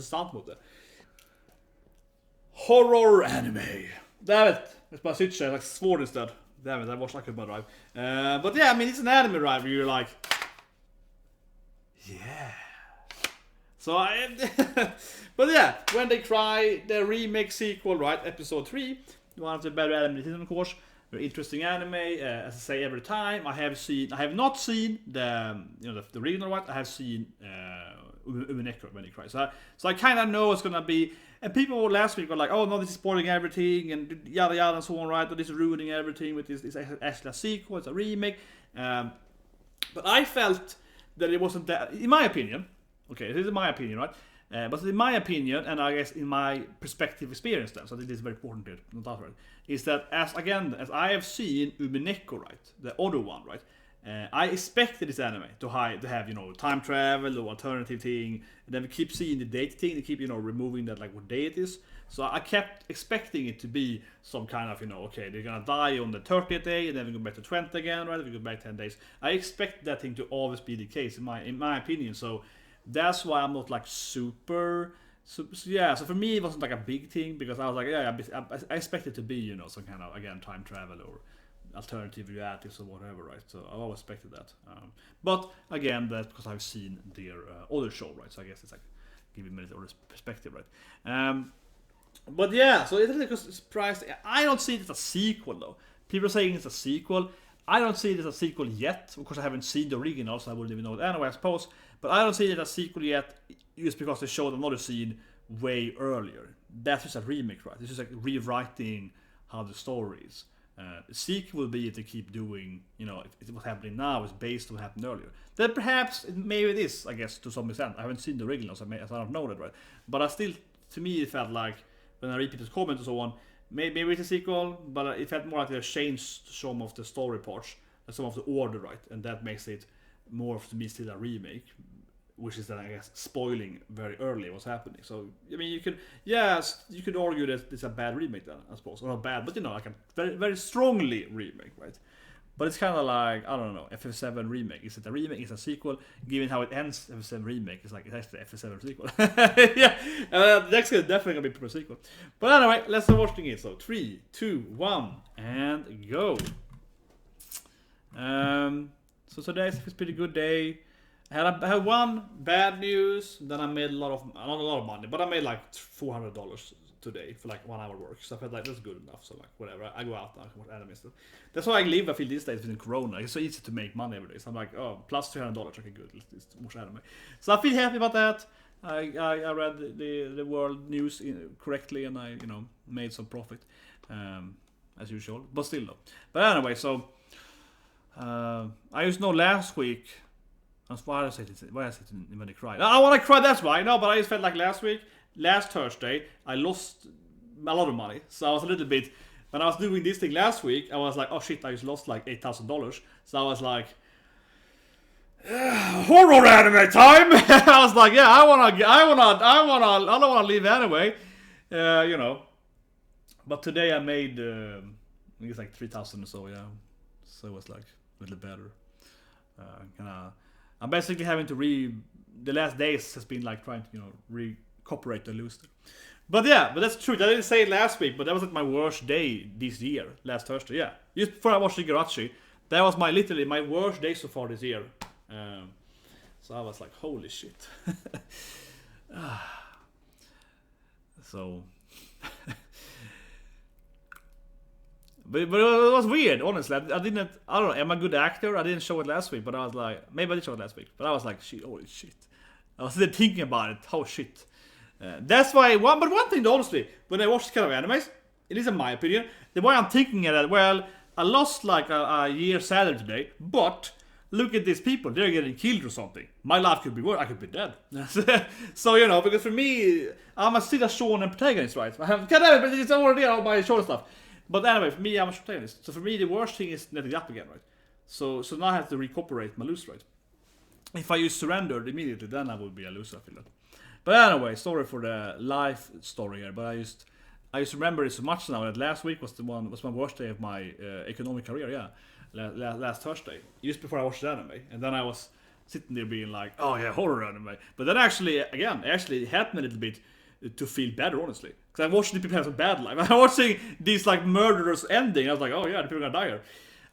standpunkter. Horror anime. Damn it. It's my switch. I like sword instead. Damn it, I watched like my drive. But yeah, I mean, it's an anime drive where you're like, yeah. So but yeah, When They Cry, the remake sequel, right? Episode 3, one of the better anime season, of course. Very interesting anime. As I say every time, I have not seen the the original one. I have seen umineko When They Cry. So I kind of know it's gonna be. And people last week were like, "Oh no, this is spoiling everything," and yada yada and so on, right? Or this is ruining everything with this actually a sequel, it's a remake. But I felt that it wasn't that, in my opinion. Okay, this is my opinion, right? But in my opinion, and I guess in my perspective experience, then, so this is very important here, not that right, is that as I have seen umineko, right, the other one, right. I expected this anime to have time travel or alternative thing, and then we keep seeing the date thing. They keep removing that, like what day it is. So I kept expecting it to be some kind of okay, they're gonna die on the 30th day, and then we go back to 20 again, right? We go back 10 days. I expect that thing to always be the case in my opinion. So that's why I'm not like super yeah. So for me it wasn't like a big thing because I was like I expect it to be some kind of again time travel or alternative realities or whatever, right? So I always expected that. But again, that's because I've seen their other show, right? So I guess it's like giving me the other perspective, right? But yeah, so it's really surprised. I don't see it as a sequel though. People are saying it's a sequel. I don't see it as a sequel yet. Of course, I haven't seen the original, so I wouldn't even know it anyway, I suppose. But I don't see it as a sequel yet, just because they showed another scene way earlier. That's just a remake, right? It's just like rewriting how the story is. The sequel will be if they keep doing, if what's happening now is based on what happened earlier. Then perhaps, maybe it is, I guess, to some extent. I haven't seen the original, so I don't know that, right? But I still, to me, it felt like, when I read people's comments and so on, maybe it's a sequel, but it felt more like they changed some of the story parts, some of the order, right? And that makes it more, to me, still a remake, which is then, I guess, spoiling very early what's happening. So, I mean, you could argue that it's a bad remake then, I suppose. Or not bad, but like a very, very strongly remake, right? But it's kind of like, I don't know, FF7 remake. Is it a remake? Is it a sequel? Given how it ends, FF7 remake is like, it's actually FF7 sequel. Yeah, next is definitely going to be a sequel. But anyway, let's start watching it. So, 3, 2, 1, and go. So today's a pretty good day. I had one bad news, then I made not a lot of money, but I made like $400 today for like 1 hour work. So I felt like that's good enough. So like whatever, I go out now and watch anime stuff. That's why I live. I feel these days in Corona. It's so easy to make money every day. So I'm like, oh, plus $300. Okay, good. Let's watch anime. So I feel happy about that. I read the world news correctly, and I made some profit as usual. But still though. But anyway, so I just know last week. Why did I say When They Cry? I want to cry, that's why. No, but I just felt like last Thursday, I lost a lot of money. So I was a little bit, when I was doing this thing last week, I was like, oh shit, I just lost like $8,000. So I was like, horror anime time! I was like, yeah, I don't wanna leave anyway. But today I made, I think it's like 3,000 or so, yeah. So it was like a little better. I'm basically having to the last days has been like trying to recuperate the loose. But that's true. I didn't say it last week, but that was like my worst day this year, last Thursday. Yeah, just before I watched Higurashi, that was literally my worst day so far this year. So I was like, holy shit. So. But it was weird, honestly. I don't know, am I a good actor? I didn't show it last week, but I was like, maybe I did show it last week, but I was like, holy shit. I was still thinking about it, oh shit. That's why, one thing, honestly, when I watch this kind of animes, it is in my opinion, the way I'm thinking at it, well, I lost like a year's salary today, but look at these people, they're getting killed or something. My life could be worse, I could be dead. So, because for me, I'm still a shonen protagonist, right? But it's already all my shonen stuff. But anyway, for me, I'm a protagonist. So for me, the worst thing is letting it up again, right? So now I have to recuperate my lose, right? If I use surrendered immediately, then I would be a loser, I feel like. But anyway, sorry for the life story here, but I just remember it so much now that last week was my worst day of my economic career, yeah. Last Thursday, just before I watched the anime. And then I was sitting there being like, oh yeah, horror anime. But then actually helped me a little bit to feel better, honestly. Because I watched the people have a bad life. I'm watching these like murderers ending. I was like, oh yeah, the people are gonna die here.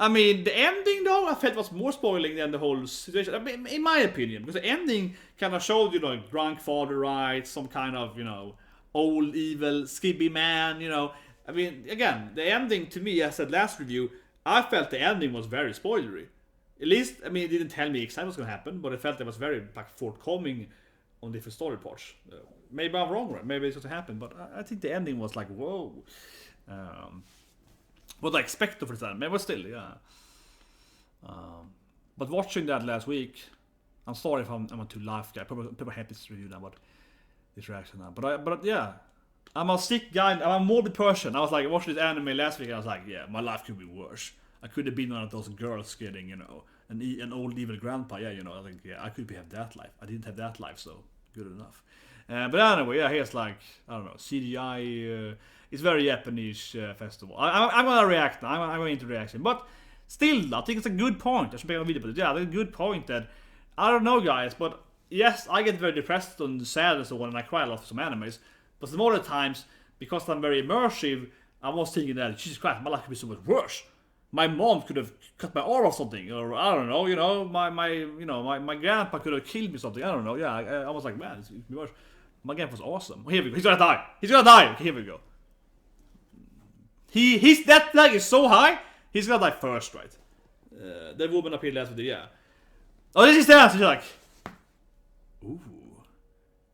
I mean, the ending though, I felt was more spoiling than the whole situation. I mean, in my opinion, because the ending kind of showed, drunk father, right? Some kind of, old evil skibby man, I mean, again, the ending to me, as I said last review, I felt the ending was very spoilery. At least, I mean, it didn't tell me exactly what's gonna happen, but I felt it was very like forthcoming on different story parts. Maybe I'm wrong, right? Maybe it's what happened, but I think the ending was like, whoa. What I expected for that, but still, yeah. But watching that last week, I'm sorry if I'm too life guy. People hate this review now, but this reaction now. But yeah, I'm a sick guy. I'm a morbid person. I was like watching this anime last week, and I was like, yeah, my life could be worse. I could have been one of those girls getting, an old evil grandpa. Yeah, I think, yeah, I could have that life. I didn't have that life, so good enough. But anyway, yeah, here's like, I don't know, CGI. It's very Japanese festival. I'm gonna react now. I'm going into reaction, but still, I think it's a good point. I should make a video, but yeah, it's a good point that I don't know, guys, but yes, I get very depressed and sad and so on, and I cry a lot for some animes. But some other times, because I'm very immersive, I was thinking that Jesus Christ, my life could be so much worse. My mom could have cut my arm or something, or I don't know, my grandpa could have killed me or something. I don't know. Yeah, I was like, man, it's worse. My grandpa was awesome. Here we go. He's gonna die. He's gonna die. Okay, here we go. His death flag is so high. He's gonna die first, right? The woman appeared last video, yeah. Oh, this is the answer. She's like, ooh,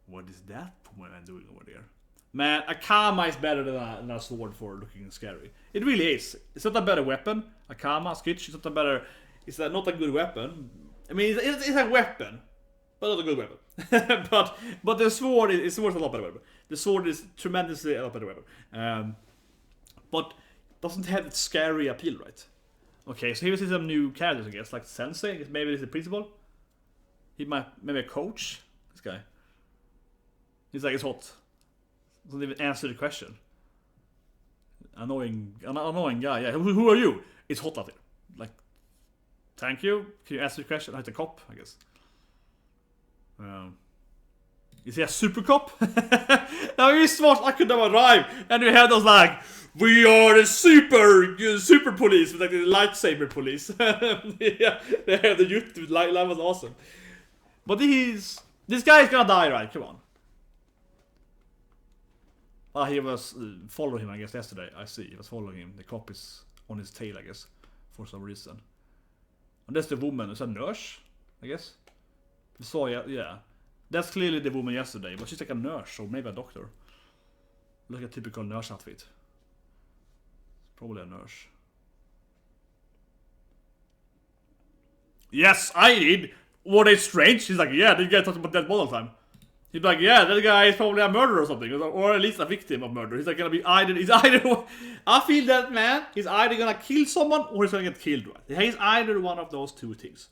what is that woman doing over there? Man, a kama is better than a sword for looking scary. It really is. It's not a better weapon. A kama, skitch, it's not a good weapon. I mean, it's a weapon, but not a good weapon. but the sword is a lot better weapon. The sword is tremendously a lot better weapon. But doesn't have its scary appeal, right? Okay, so here we see some new characters, I guess, like Sensei. Maybe this is the principal. He might maybe a coach. This guy. He's like, it's hot. Doesn't even answer the question. Annoying guy. Yeah, who are you? It's hot out here. Like, thank you. Can you answer the question? I'm a cop, I guess. Is he a super cop? Now he's smart. I could never arrive. And we have those like, we are the super police, like the lightsaber police. Yeah, they have the YouTube line was awesome. But this guy is gonna die, right? Come on. He was following him, I guess, yesterday. I see. He was following him. The cop is on his tail, I guess, for some reason. And that's the woman. Is that a nurse? I guess. We saw, yeah. That's clearly the woman yesterday, but she's like a nurse or maybe a doctor. Look at a typical nurse outfit. Probably a nurse. Yes, I did. Were they strange? She's like, yeah, this guy talks about dead body all the time. He's like, yeah, that guy is probably a murderer or something, or at least a victim of murder. He's like gonna be either. I feel that, man. He's either gonna kill someone or he's gonna get killed. Right? He's either one of those two things.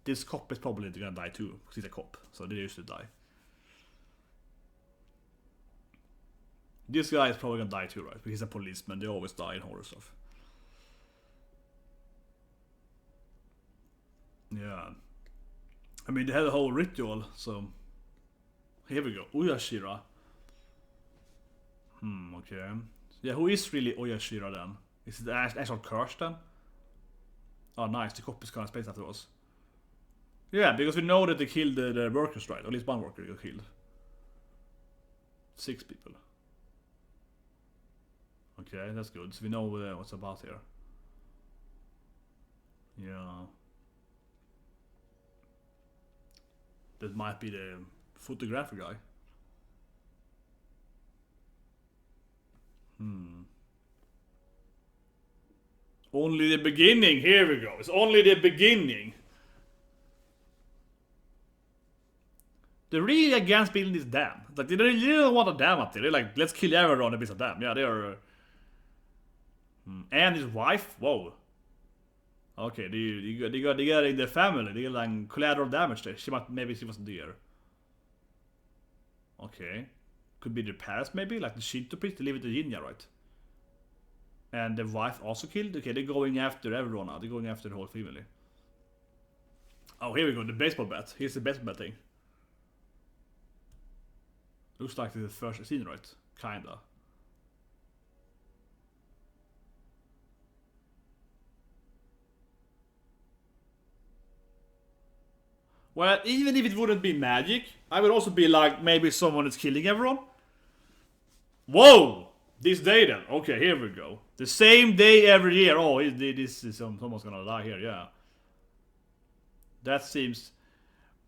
This cop is probably gonna die too, because he's a cop, so they used to die. This guy is probably gonna die too, right? Because he's a policeman. They always die in horror stuff. Yeah. I mean, they had a whole ritual, so... Here we go. Oyashira. Okay. Yeah, who is really Oyashira then? Is it the actual curse then? Oh, nice. The cop is kind of space after us. Yeah, because we know that they killed the workers, right? At least one worker got killed. 6 people. Okay, that's good. So we know what's about here. Yeah. That might be the photographer guy. Only the beginning. Here we go. It's only the beginning. They're really against building this dam. Like, they really don't want a dam up there. They're like, let's kill everyone if it's a dam. Yeah, they are. And his wife? Whoa. Okay, they got in their family. They got like collateral damage there. Maybe she wasn't there. Okay. Could be their parents maybe? Like the Shinto priest, they live with the Jinya, right? And the wife also killed? Okay, they're going after everyone now. They're going after the whole family. Oh, here we go. The baseball bat. Here's the baseball bat thing. Looks like the first scene, right? Kinda. Well, even if it wouldn't be magic, I would also be like, maybe someone is killing everyone. Whoa! This day then. Okay, here we go. The same day every year. Oh, this is someone's gonna die here, yeah. That seems...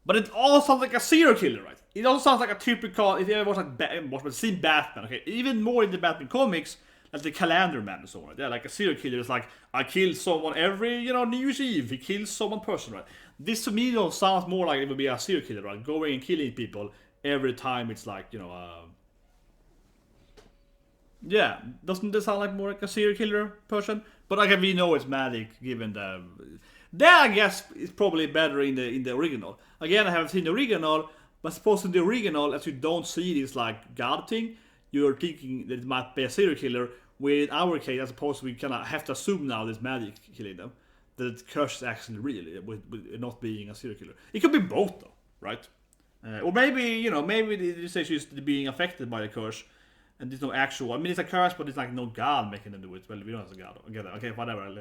But it all sounds like a serial killer, right? It also sounds like a typical... If you ever seen Batman, okay? Even more in the Batman comics, like the Calendar Man and so on. Right? Yeah, like a serial killer is like, I kill someone every, New Year's Eve. He kills someone person, right? This to me sounds more like it would be a serial killer, right? Going and killing people every time it's like, yeah, doesn't this sound like more like a serial killer person? But again, we know it's magic given the... That I guess is probably better in the original. Again, I haven't seen the original, but suppose in the original, as you don't see this like god thing, you're thinking that it might be a serial killer. Where in our case, I suppose we kind of have to assume now this magic killing them, that the curse is actually real, with not being a serial killer. It could be both though, right? Or maybe maybe this is just being affected by the curse, and there's no actual. I mean, it's a curse, but it's like no god making them do it. Well, we don't have a god. Okay, whatever.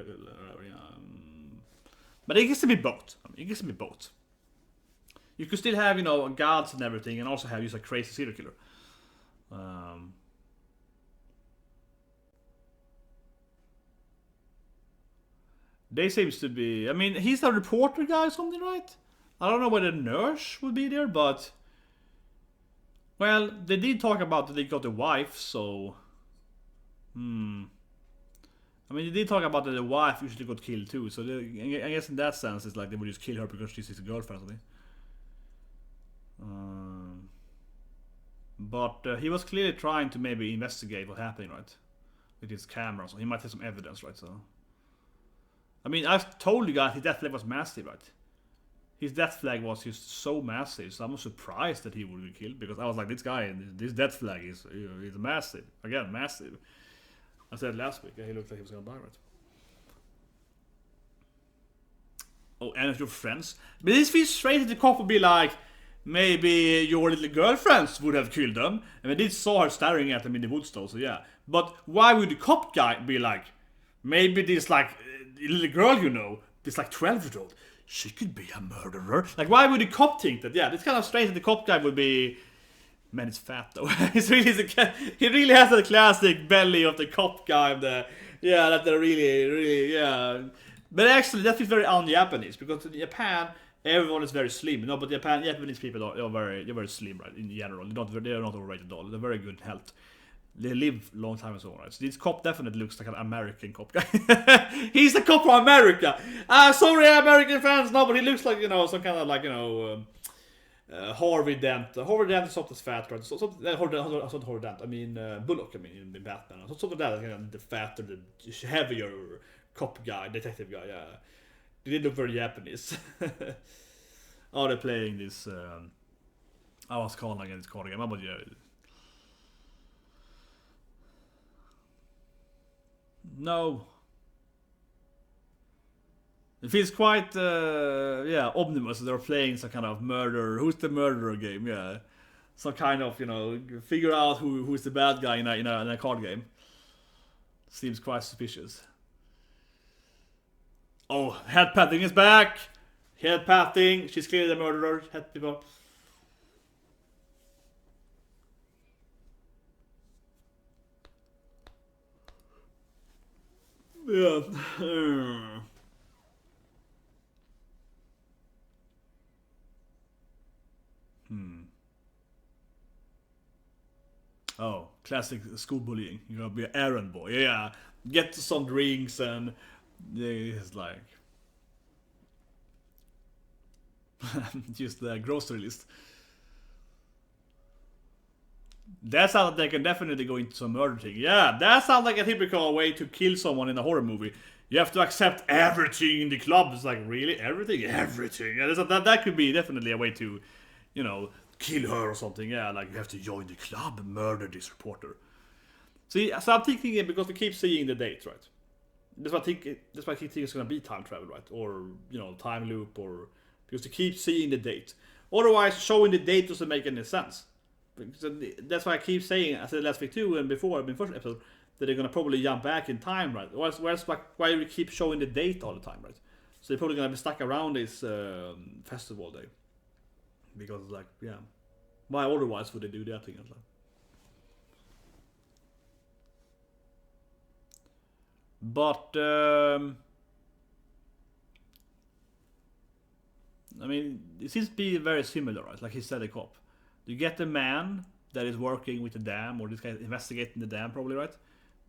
But it gets to be both. It gets to be both. You could still have, gods and everything, and also have just a crazy serial killer. They seems to be... I mean, he's a reporter guy or something, right? I don't know whether a nurse would be there, but... Well, they did talk about that they got a wife, so... I mean, they did talk about that the wife usually got killed too, so I guess in that sense it's like they would just kill her because she's his girlfriend or something. But he was clearly trying to maybe investigate what happened, right? With his camera, so he might have some evidence, right? So, I mean, I've told you guys his death flag was massive, right? His death flag was just so massive, so I'm surprised that he would be killed, because I was like, this guy, this death flag is massive. Again, massive. I said last week, he looked like he was gonna die, right? Oh, and if your friends... But this feels straight at the cop would be like, maybe your little girlfriends would have killed them. And we did saw her staring at them in the woods though, so yeah. But why would the cop guy be like, maybe this like, little girl this like 12-year-old, she could be a murderer? Like, why would the cop think that? Yeah, it's kind of strange that the cop guy would be... Man, it's fat though. He really has the classic belly of the cop guy. That they're really, yeah. But actually, that feels very un-Japanese, because in Japan, everyone is very slim. But Japanese people are very slim, right? In general, they're not overweight at all. They're very good health. They live long time and so on, right? So this cop definitely looks like an American cop guy. He's the cop from America. Sorry, American fans, no, but he looks like some kind of like Harvey Dent. Harvey Dent is not as fat, right? Harvey Dent. I mean Bullock. I mean in Batman. Something like that. The fatter, the heavier cop guy, detective guy. Yeah, they did look very Japanese. Oh, they're playing this. I was calling again. This card game. But yeah. No. It feels quite, omnibus. They're playing some kind of murder. Who's the murderer game? Yeah, some kind of figure out who's the bad guy in a card game. Seems quite suspicious. Oh, head patting is back. Head patting. She's clearly the murderer. Head people. Yeah. Oh, classic school bullying. You're gonna be an errand boy. Yeah, get some drinks and it's like just the grocery list. That sounds like they can definitely go into some murder thing. Yeah, that sounds like a typical way to kill someone in a horror movie. You have to accept everything in the club. It's like, really? Everything? Everything. Yeah, that could be definitely a way to, kill her or something. Yeah, like you have to join the club and murder this reporter. See, so I'm thinking it because we keep seeing the dates, right? That's why I think it's gonna be time travel, right? Or time loop, or because you keep seeing the date. Otherwise, showing the date doesn't make any sense. That's why I keep saying, I said last week too, and before in the first episode, that they're gonna probably jump back in time, right? Whereas why do we keep showing the date all the time, right? So they're probably gonna be stuck around this festival day, because like, yeah, why otherwise would they do that thing? But I mean, it seems to be very similar, right? Like he said, a cop. You get the man that is working with the dam, or this guy investigating the dam, probably, right?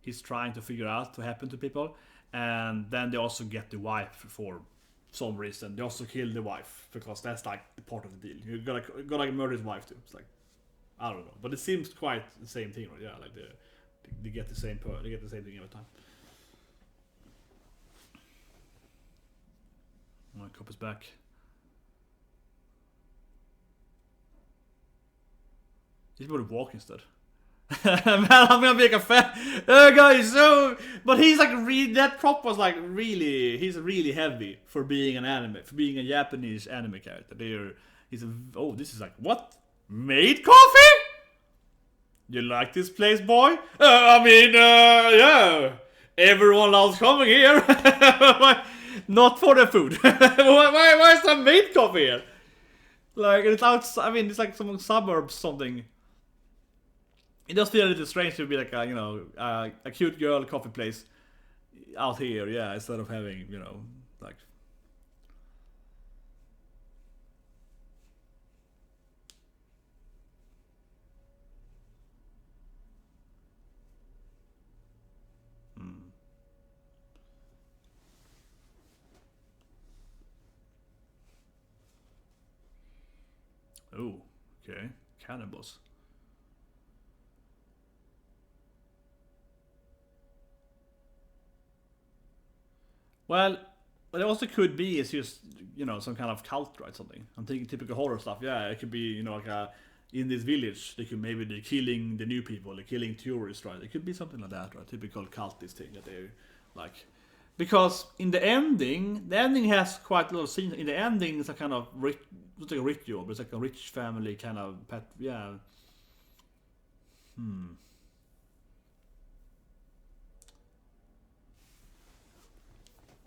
He's trying to figure out what happened to people, and then they also get the wife for some reason. They also kill the wife because that's like the part of the deal. You gotta murder his wife too. It's like, I don't know, but it seems quite the same thing, right? Yeah, like they get the same thing every time. My cop is back. He's about to walk instead. Man, I'm gonna make a fan. Guys, so. But he's like, that prop was like really. He's really heavy for being an anime. For being a Japanese anime character. Oh, this is like, what? Made coffee? You like this place, boy? Yeah. Everyone loves coming here. Not for the food. why is there made coffee here? Like, it's outside. I mean, it's like some suburbs, something. It does feel a little strange to be like a cute girl coffee place out here, yeah, instead of having, like. Oh, okay. Cannibals. Well, what it also could be is just, some kind of cult, right? Something. I'm thinking typical horror stuff. Yeah, it could be, like in this village, they're killing the new people, they're killing tourists, right? It could be something like that, right? Typical cultist thing that they're like. Because in the ending has quite a lot of scenes. In the ending, it's a kind of rich, it's like a ritual, but it's like a rich family kind of pet, yeah.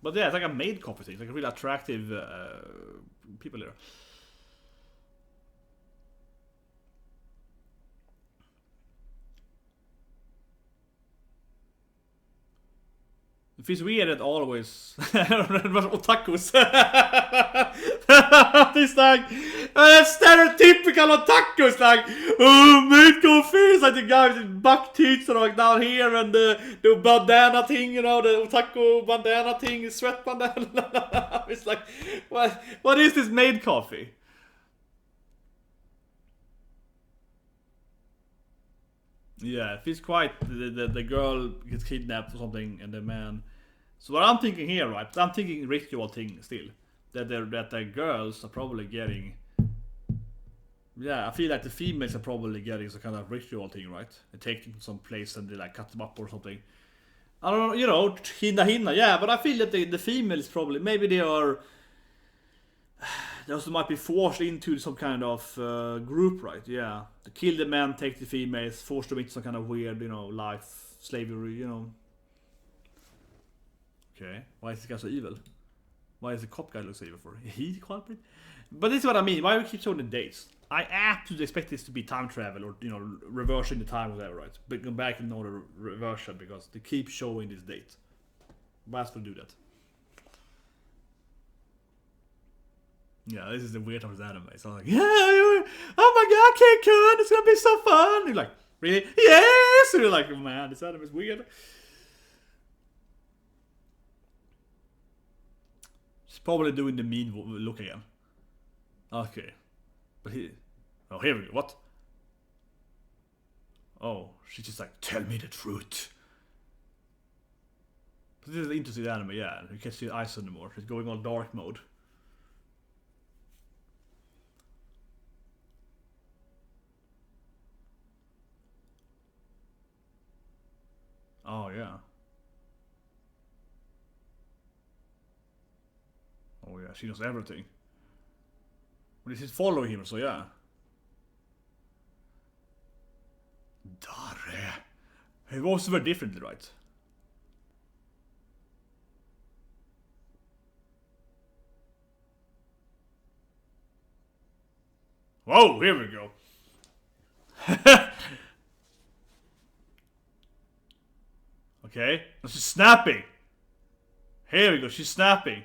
But yeah, it's like a made coffee thing. It's like a really attractive people here. It feels weird that always otakus. It's like stereotypical otakus, like made coffee. It's like the guy with buck teeth are like down here, and the bandana thing, the otaku bandana thing, sweat bandana. It's like, what is this made coffee? Yeah, it feels quite. The girl gets kidnapped or something, and the man. So what I'm thinking here, right? I'm thinking ritual thing still. That the girls are probably getting. Yeah, I feel like the females are probably getting some kind of ritual thing, right? They take them to some place and they like cut them up or something. I don't know, hinna. Yeah, but I feel that the females probably, maybe they are. They also might be forced into some kind of group, right? Yeah, to kill the men, take the females, force them into some kind of weird, life, slavery, Okay, why is this guy so evil? Why is the cop guy look so evil for? He's the culprit? But this is what I mean. Why do we keep showing the dates? I absolutely expect this to be time travel or reversing the time or whatever, right? But come back in order reversion because they keep showing this date. Why else would do that? Yeah, this is the weird of his anime. So I'm like, yeah, oh my god, K-Kun, it's gonna be so fun. You're like, really? Yes! And you're like, man, this anime is weird. She's probably doing the mean look again. Okay. But here we go. What? Oh, she's just like, tell me the truth. But this is an interesting anime, yeah. You can't see the eyes anymore. She's going on dark mode. Oh, yeah. Oh, yeah, she knows everything. When he's following him, so yeah. Dare. It was very differently, right? Whoa, here we go. Okay, now she's snapping. Here we go, she's snapping.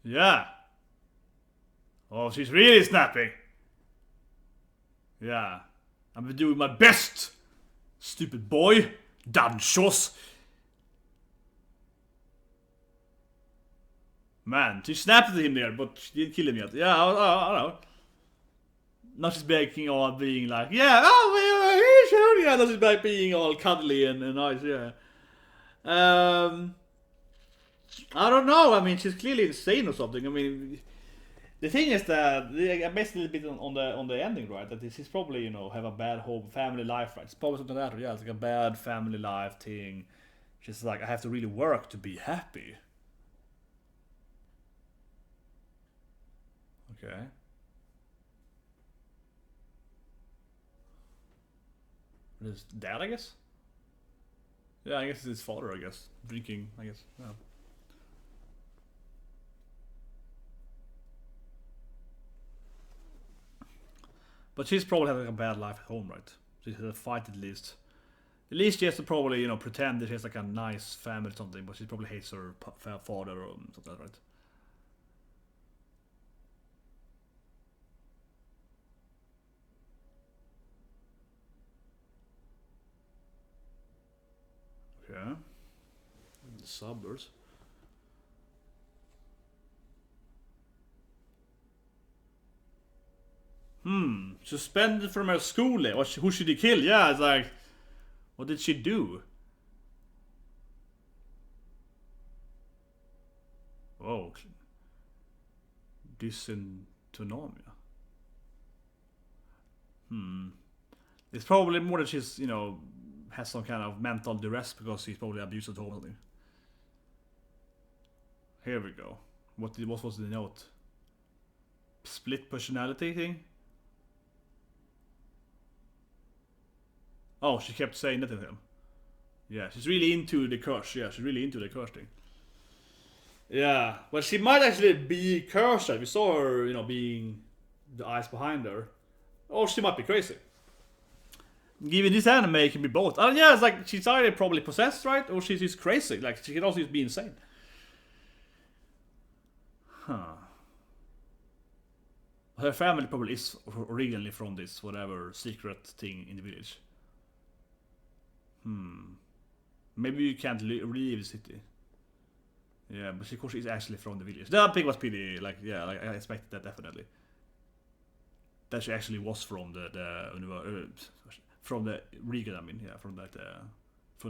Yeah. Oh, she's really snapping. Yeah. I'm doing my best. Stupid boy. Danchos. Man, she snapped at him there, but she didn't kill him yet. Yeah, I don't know. Now she's baking all being like, yeah, oh, yeah, now she's back being all cuddly and nice, yeah. I don't know, I mean, she's clearly insane or something. I mean, the thing is that, I based a little bit on the ending, right? That this is probably, you know, have a bad home, family life, right? It's probably something like that, yeah, it's like a bad family life thing. She's like, I have to really work to be happy. Okay. His dad, I guess? Yeah, I guess it's his father, I guess. Drinking, I guess. Yeah. But she's probably having a bad life at home, right? She has a fight at least. At least she has to probably, you know, pretend that she has like a nice family or something, but she probably hates her father or something, right? Okay. The suburbs. Suspended from her school. Who should he kill? Yeah, it's like, what did she do? Oh, dysautonomia. It's probably more that she's, you know, has some kind of mental duress because he's probably abused at home or something. Here we go. What was the note? Split personality thing? Oh, she kept saying that to him. Yeah, she's really into the curse. Yeah, she's really into the curse thing. Yeah, well, she might actually be cursed. We saw her, you know, being the eyes behind her. Or she might be crazy. Given this anime, it can be both. Yeah, it's like she's either probably possessed, right? Or she's just crazy. Like, she can also just be insane. Huh. Her family probably is originally from this whatever secret thing in the village. Maybe you can't leave the city. Yeah, but of course she's actually from the village. That thing was pretty, like, yeah, like, I expected that definitely. That she actually was from from the region, I mean, yeah, from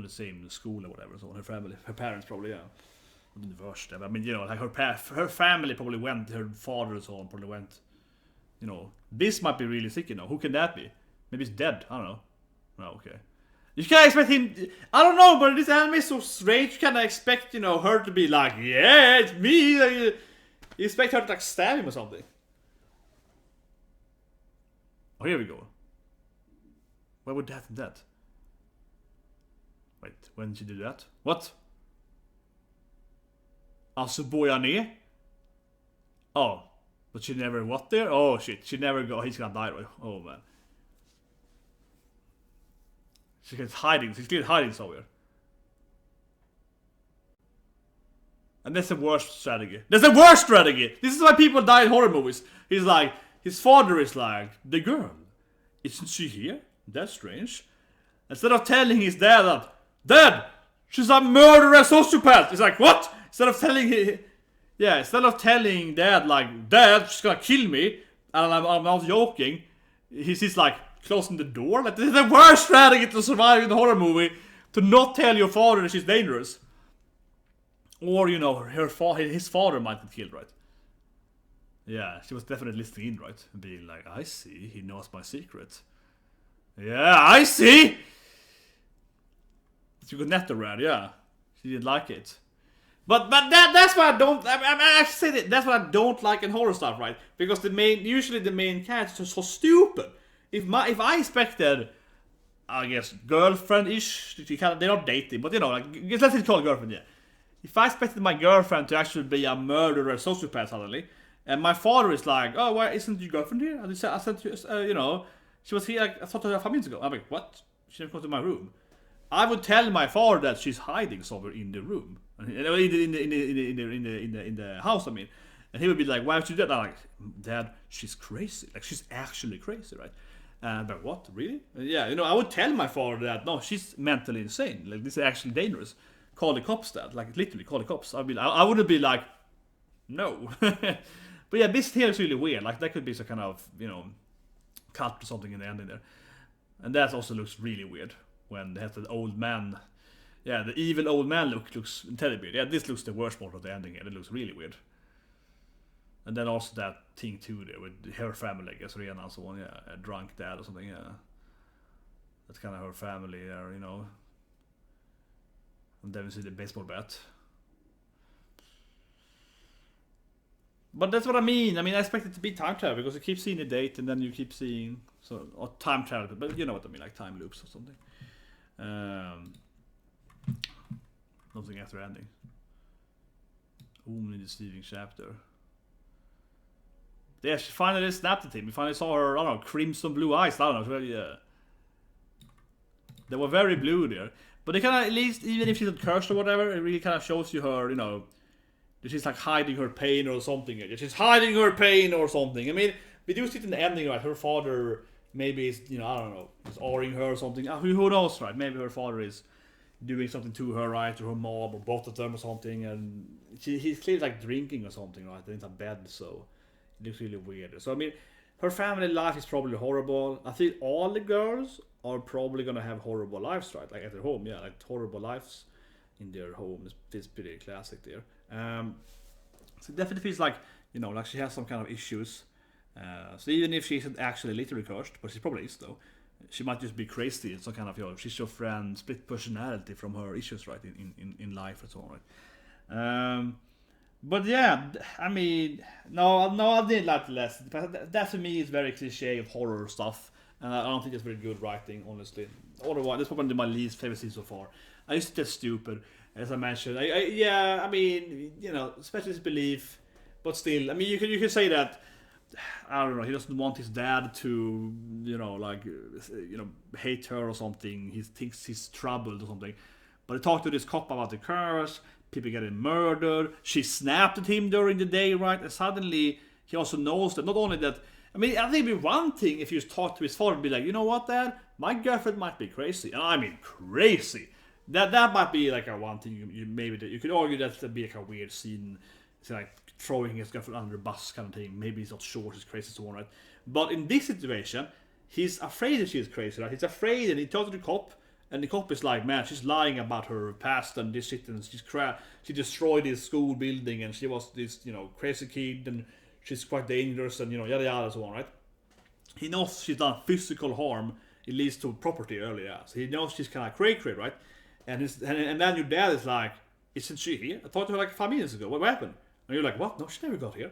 the same school or whatever. So her parents probably, yeah, university. I mean, you know, like her family probably went. Her father and so on probably went. You know, this might be really sick. You know, who can that be? Maybe he's dead. I don't know. No, okay. You can't expect him. I don't know, but this anime is so strange. You can't expect, you know, her to be like, yeah, it's me. Like, you expect her to like stab him or something. Oh, here we go. Why would that and that? Wait, when did she do that? What? Alltså bojar ner? Oh, but she never what there? Oh shit, she never go. He's gonna die, right? Oh man. She's hiding. She's clearly hiding somewhere. And that's the worst strategy. That's the worst strategy! This is why people die in horror movies. He's like, his father is like, the girl, isn't she here? That's strange. Instead of telling his dad that, Dad, she's a murderous sociopath. He's like, what? Instead of telling dad like, Dad, she's gonna kill me, and I'm not joking. He's like closing the door. Like, this is the worst strategy to survive in a horror movie. To not tell your father that she's dangerous. Or, you know, his father might get killed, right? Yeah, she was definitely listening in, right? And being like, I see, he knows my secret. Yeah, I see! She got net around, yeah. She didn't like it. But that's why I don't. I actually say that's what I don't like in horror stuff, right? Because usually the main characters are so stupid. If I expected, I guess, girlfriend-ish, they're not dating, but like, let's say call it girlfriend, yeah. If I expected my girlfriend to actually be a murderer, sociopath suddenly, and my father is like, oh, why isn't your girlfriend here? I said, she was here, I thought 5 minutes ago. I'm like, what? She didn't come to my room. I would tell my father that she's hiding somewhere in the room, in the house. I mean, and he would be like, "Why would you do that?" I'm like, "Dad, she's crazy. Like, she's actually crazy, right?" But what, really? Yeah, I would tell my father that no, she's mentally insane. Like, this is actually dangerous. Call the cops, Dad. Like, literally, call the cops. I wouldn't be like, no. But yeah, this here is really weird. Like, that could be some kind of cut or something in the ending there, and that also looks really weird. When they have the old man, the evil old man looks terrible. Yeah, this looks the worst part of the ending, and it looks really weird. And then also that thing too there with her family, I guess, Rena and so on, a drunk dad or something, That's kind of her family there, And then we see the baseball bat. But that's what I mean. I expect it to be time travel, because you keep seeing the date, and then you keep seeing, or time travel, but you know what I mean, like time loops or something. Something after ending. Only deceiving chapter. Yeah, she finally snapped at him. We finally saw her, I don't know, crimson blue eyes. I don't know. Yeah. They were very blue there. But they kind of, at least, even if she's not cursed or whatever, it really kind of shows you her, that she's like hiding her pain or something. She's hiding her pain or something. We do see it in the ending, right? Her father maybe is, I don't know, is awing her or something. Who knows, right? Maybe her father is doing something to her, right? To her mom, or both of them or something. And he's clearly like drinking or something, right? In a bed, so it looks really weird. So, her family life is probably horrible. I think all the girls are probably gonna have horrible lives, right? Like at their home, like horrible lives in their home. It's pretty classic there. So it definitely feels like, like she has some kind of issues. So even if she isn't actually literally cursed, but she probably is though, she might just be crazy. It's some kind of schizophrenic split personality from her issues, right, in life and so on, right? But yeah, no, I didn't like the lesson. That to me is very cliche of horror stuff, and I don't think it's very good writing, honestly. Otherwise, that's probably my least favorite scene so far. I used to get stupid, as I mentioned. Specialist belief, but still, you could say that. I don't know. He doesn't want his dad to, hate her or something. He thinks he's troubled or something. But he talked to this cop about the curse. People getting murdered. She snapped at him during the day, right? And suddenly he also knows that not only that. I think it'd be one thing if you just talk to his father and be like, you know what, Dad? My girlfriend might be crazy, and crazy. That might be like a one thing you could argue that'd be like a weird scene. It's like throwing his girlfriend under a bus kind of thing. Maybe he's not sure she's crazy, so on, right? But in this situation, he's afraid that she's crazy, right? He's afraid, and he talks to the cop, and the cop is like, man, she's lying about her past and this shit, and she destroyed this school building, and she was this, crazy kid, and she's quite dangerous, and yada yada, so on, right? He knows she's done physical harm. It leads to property earlier, so he knows she's kind of cray, right? And then your dad is like, isn't she here? I talked to her like 5 minutes ago. What happened? And you're like, what? No, she never got here.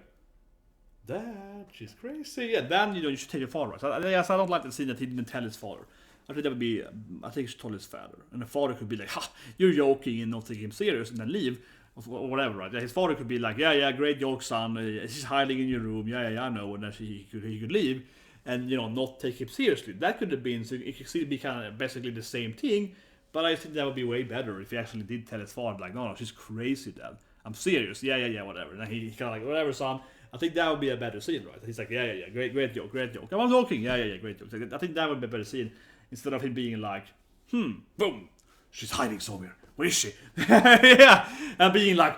Dad, she's crazy. Yeah, then you should tell your father. So I don't like the scene that he didn't tell his father. I think that would be. I think he should tell his father, and the father could be like, "Ha, you're joking," and not take him serious, and then leave, or whatever, right? His father could be like, "Yeah, great joke, son. She's hiding in your room. Yeah, I know," and then he could leave, and not take him seriously. That could have been. So it could still be kind of basically the same thing, but I think that would be way better if he actually did tell his father, like, "No, she's crazy, Dad. I'm serious. Yeah, whatever." And then he kind of like, "Whatever, son." I think that would be a better scene, right? He's like, yeah, great joke. I'm joking. Yeah, great joke. I think that would be a better scene instead of him being like, boom, she's hiding somewhere. Where is she? Yeah, and being like,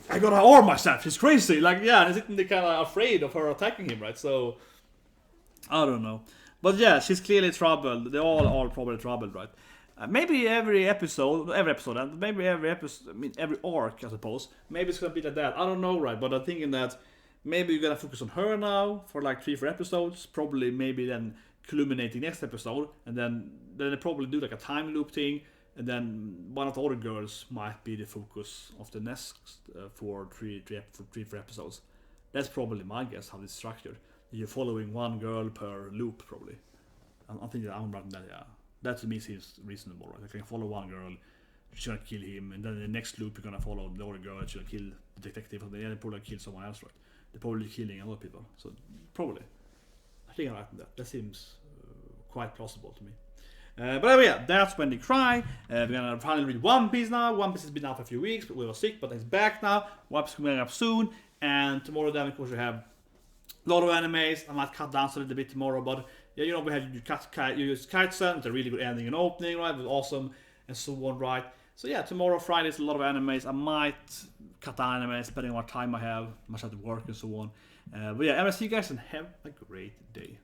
I gotta arm myself. She's crazy. Like, yeah, and isn't they kind of afraid of her attacking him, right? So, I don't know. But yeah, she's clearly troubled. They all are probably troubled, right? Maybe every episode, and maybe every episode, every arc, I suppose. Maybe it's gonna be like that. I don't know, right? But I'm thinking that maybe you're gonna focus on her now for like 3-4 episodes. Probably, maybe then culminating next episode, and then they probably do like a time loop thing. and then one of the other girls might be the focus of the next four episodes. That's probably my guess how it's structured. You're following one girl per loop, probably. I'm thinking I'm right that, yeah. That to me seems reasonable, right? Like, I can follow one girl, she's gonna kill him, and then in the next loop you're gonna follow the other girl, she's gonna kill the detective, and then they're probably gonna kill someone else, right? They're probably killing a lot of people, so probably. I think I'm right in that. That seems quite plausible to me. But anyway, yeah, that's When They Cry. We're gonna finally read One Piece now. One Piece has been out for a few weeks, but we were sick, but it's back now. One Piece is coming up soon, and tomorrow then of course we have a lot of animes. I might cut down a little bit tomorrow, but yeah, you know, we had Kite-san with a really good ending and opening, right? It was awesome, and so on, right? So yeah, tomorrow, Friday, is a lot of animes. I might cut down animes depending on what time I have, much I have to work and so on. But yeah, anyway, see you guys and have a great day.